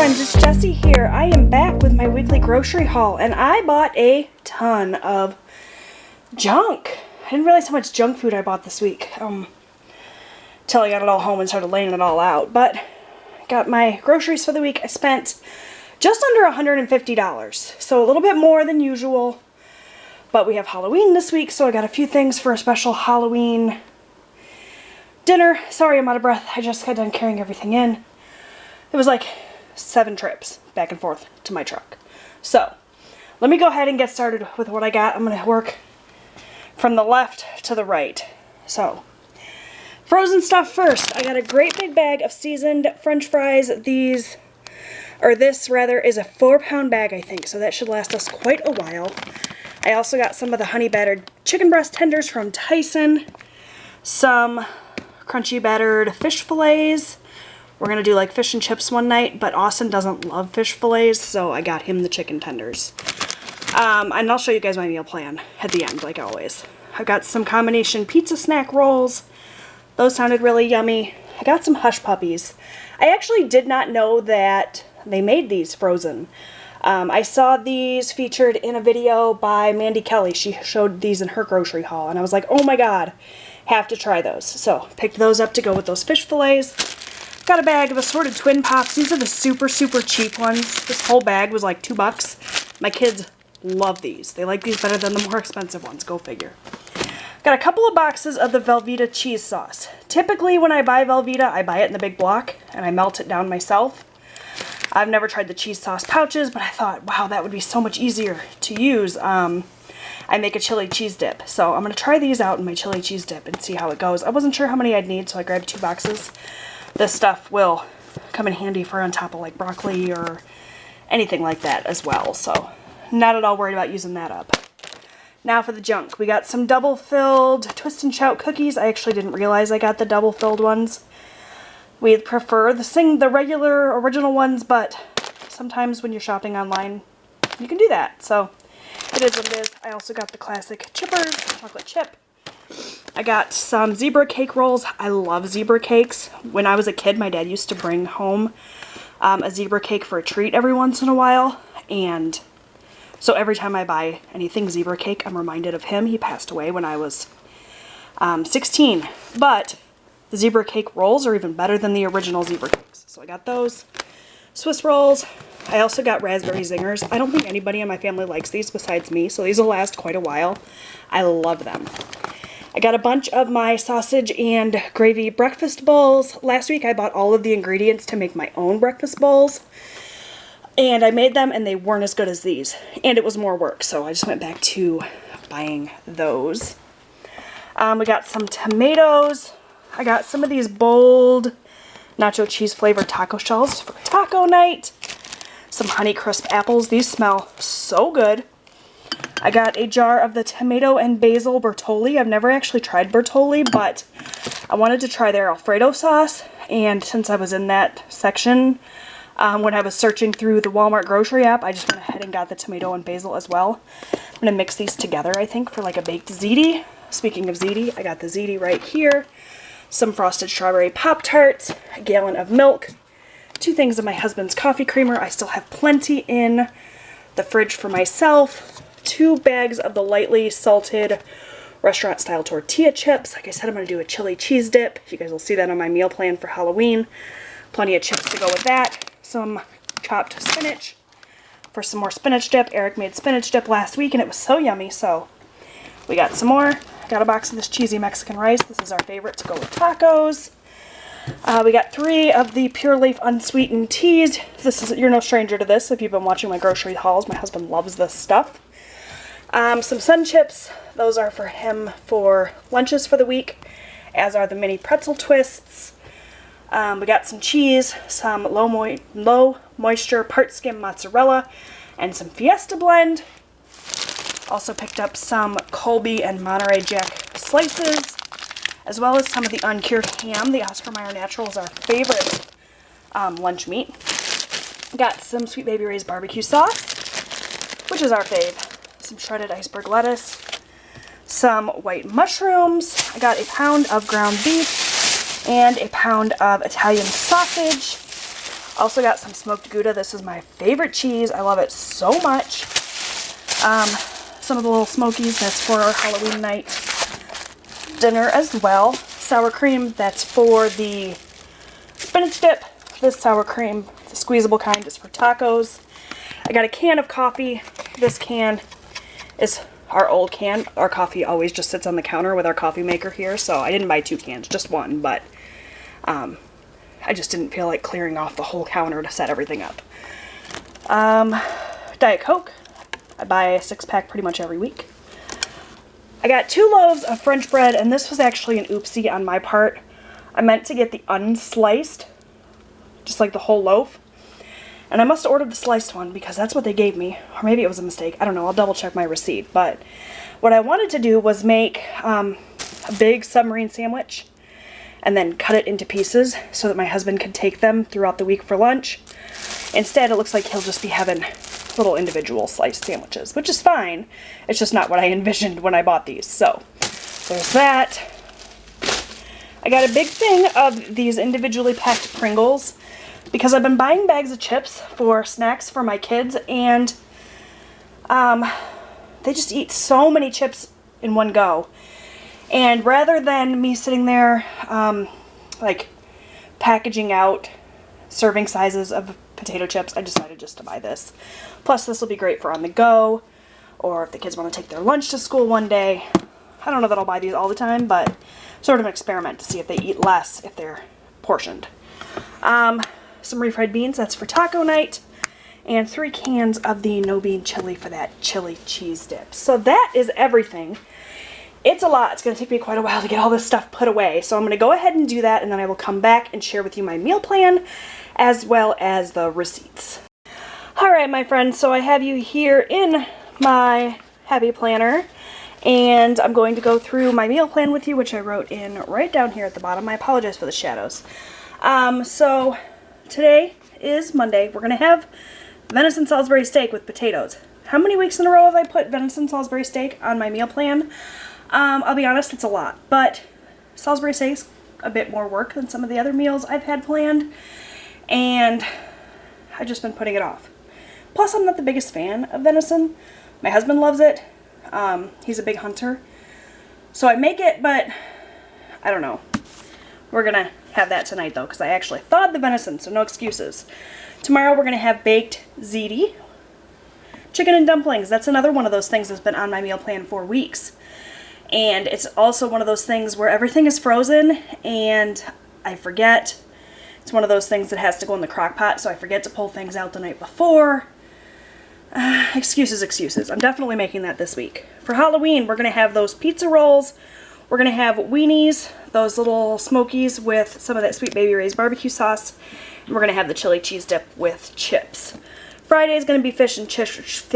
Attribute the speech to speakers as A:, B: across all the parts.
A: friends, it's Jessie here. I am back with my weekly grocery haul, and I bought a ton of junk. I didn't realize how much junk food I bought this week till I got it all home and started laying it all out. But I got my groceries for the week. I spent just under $150, so a little bit more than usual. But we have Halloween this week, so I got a few things for a special Halloween dinner. Sorry, I'm out of breath. I just got done carrying everything in. It was like 7 trips back and forth to my truck. So, let me go ahead and get started with what I got. I'm going to work from the left to the right. So, frozen stuff first. I got a great big bag of seasoned French fries. This is a 4-pound bag, I think, so that should last us quite a while. I also got some of the honey battered chicken breast tenders from Tyson, some crunchy battered fish fillets. We're going to do like fish and chips one night, but Austin doesn't love fish fillets, so I got him the chicken tenders. And I'll show you guys my meal plan at the end, like always. I've got some combination pizza snack rolls. Those sounded really yummy. I got some Hush Puppies. I actually did not know that they made these frozen. I saw these featured in a video by Mandy Kelly. She showed these in her grocery haul, and I was like, oh my god, have to try those. So, picked those up to go with those fish fillets. Got a bag of assorted Twin Pops. These are the super, super cheap ones. This whole bag was like $2. My kids love these. They like these better than the more expensive ones. Go figure. Got a couple of boxes of the Velveeta cheese sauce. Typically, when I buy Velveeta, I buy it in the big block, and I melt it down myself. I've never tried the cheese sauce pouches, but I thought, wow, that would be so much easier to use. I make a chili cheese dip, so I'm going to try these out in my chili cheese dip and see how it goes. I wasn't sure how many I'd need, so I grabbed 2 boxes. This stuff will come in handy for on top of like broccoli or anything like that as well, so not at all worried about using that up. Now for the junk. We got some double-filled Twist and Shout cookies. I actually didn't realize I got the double-filled ones. We prefer the regular original ones, but sometimes when you're shopping online, you can do that, so it is what it is. I also got the classic Chippers, chocolate chip. I got some zebra cake rolls. I love zebra cakes. When I was a kid, my dad used to bring home a zebra cake for a treat every once in a while, and so every time I buy anything zebra cake, I'm reminded of him. He passed away when I was 16, but the zebra cake rolls are even better than the original zebra cakes. So I got those. Swiss rolls. I also got raspberry zingers. I don't think anybody in my family likes these besides me, so these will last quite a while. I love them. I got a bunch of my sausage and gravy breakfast bowls. Last week I bought all of the ingredients to make my own breakfast bowls. And I made them and they weren't as good as these. And it was more work, so I just went back to buying those. We got some tomatoes. I got some of these bold nacho cheese flavored taco shells for taco night. Some Honeycrisp apples. These smell so good. I got a jar of the tomato and basil Bertolli. I've never actually tried Bertolli, but I wanted to try their Alfredo sauce. And since I was in that section, when I was searching through the Walmart grocery app, I just went ahead and got the tomato and basil as well. I'm going to mix these together, I think, for like a baked ziti. Speaking of ziti, I got the ziti right here. Some frosted strawberry Pop-Tarts, a gallon of milk, 2 things of my husband's coffee creamer. I still have plenty in the fridge for myself. 2 bags of the lightly salted restaurant-style tortilla chips. Like I said, I'm going to do a chili cheese dip. You guys will see that on my meal plan for Halloween. Plenty of chips to go with that. Some chopped spinach for some more spinach dip. Eric made spinach dip last week, and it was so yummy, so we got some more. Got a box of this cheesy Mexican rice. This is our favorite to go with tacos. We got 3 of the Pure Leaf unsweetened teas. You're no stranger to this if you've been watching my grocery hauls. My husband loves this stuff. Some Sun Chips. Those are for him for lunches for the week, as are the mini pretzel twists. We got some cheese, some low moisture part skim mozzarella, and some Fiesta blend. Also picked up some Colby and Monterey Jack slices, as well as some of the uncured ham. The Oscar Mayer Natural is our favorite lunch meat. Got some Sweet Baby Ray's barbecue sauce, which is our fave. Some shredded iceberg lettuce, some white mushrooms. I got a pound of ground beef and a pound of Italian sausage. Also got some smoked Gouda. This is my favorite cheese. I love it so much. Some of the little smokies, that's for our Halloween night dinner as well. Sour cream, that's for the spinach dip. This sour cream, the squeezable kind, is for tacos. I got a can of coffee. This can is our old can. Our coffee always just sits on the counter with our coffee maker here, so I didn't buy 2 cans, just one, but I just didn't feel like clearing off the whole counter to set everything up. Diet Coke. I buy a 6-pack pretty much every week. I got 2 loaves of French bread, and this was actually an oopsie on my part. I meant to get the unsliced, just like the whole loaf. And I must have ordered the sliced one because that's what they gave me. Or maybe it was a mistake. I don't know. I'll double check my receipt. But what I wanted to do was make a big submarine sandwich and then cut it into pieces so that my husband could take them throughout the week for lunch. Instead, it looks like he'll just be having little individual sliced sandwiches, which is fine. It's just not what I envisioned when I bought these. So there's that. I got a big thing of these individually packed Pringles because I've been buying bags of chips for snacks for my kids, and they just eat so many chips in one go. And rather than me sitting there like packaging out serving sizes of potato chips, I decided just to buy this. Plus, this will be great for on the go, or if the kids want to take their lunch to school one day. I don't know that I'll buy these all the time, but sort of an experiment to see if they eat less if they're portioned. Some refried beans, that's for taco night, and 3 cans of the no bean chili for that chili cheese dip. So that is everything. It's a lot. It's going to take me quite a while to get all this stuff put away. So I'm going to go ahead and do that, and then I will come back and share with you my meal plan as well as the receipts. Alright, my friends, so I have you here in my Happy Planner, and I'm going to go through my meal plan with you, which I wrote in right down here at the bottom. I apologize for the shadows. So today is Monday. We're going to have venison Salisbury steak with potatoes. How many weeks in a row have I put venison Salisbury steak on my meal plan? I'll be honest, it's a lot, but Salisbury steak's a bit more work than some of the other meals I've had planned, and I've just been putting it off. Plus, I'm not the biggest fan of venison. My husband loves it. He's a big hunter. So I make it, but I don't know. We're going to have that tonight, though, because I actually thawed the venison, so no excuses. Tomorrow we're going to have baked ziti. Chicken and dumplings. That's another one of those things that's been on my meal plan for weeks. And it's also one of those things where everything is frozen and I forget. It's one of those things that has to go in the crock pot, so I forget to pull things out the night before. Excuses. I'm definitely making that this week. For Halloween, we're going to have those pizza rolls. We're going to have weenies, those little smokies with some of that Sweet Baby Ray's barbecue sauce. And we're going to have the chili cheese dip with chips. Friday is going to be fish and chips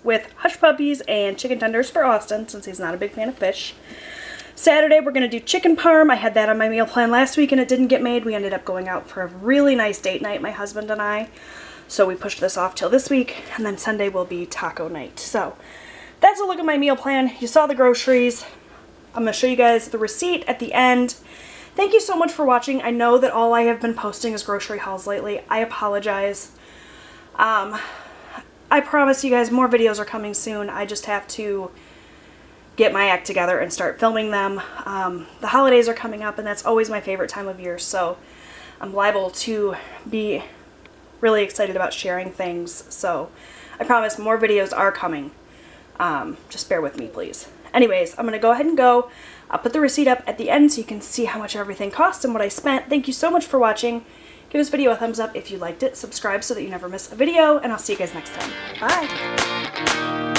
A: with hush puppies and chicken tenders for Austin, since he's not a big fan of fish. Saturday, we're going to do chicken parm. I had that on my meal plan last week and it didn't get made. We ended up going out for a really nice date night, my husband and I. So we pushed this off till this week, and then Sunday will be taco night. So that's a look at my meal plan. You saw the groceries. I'm going to show you guys the receipt at the end. Thank you so much for watching. I know that all I have been posting is grocery hauls lately. I apologize. I promise you guys more videos are coming soon. I just have to get my act together and start filming them. The holidays are coming up, and that's always my favorite time of year, so I'm liable to be really excited about sharing things. So I promise more videos are coming. Just bear with me, please. Anyways, I'm going to go ahead and go. I'll put the receipt up at the end so you can see how much everything cost and what I spent. Thank you so much for watching. Give this video a thumbs up if you liked it. Subscribe so that you never miss a video, and I'll see you guys next time. Bye!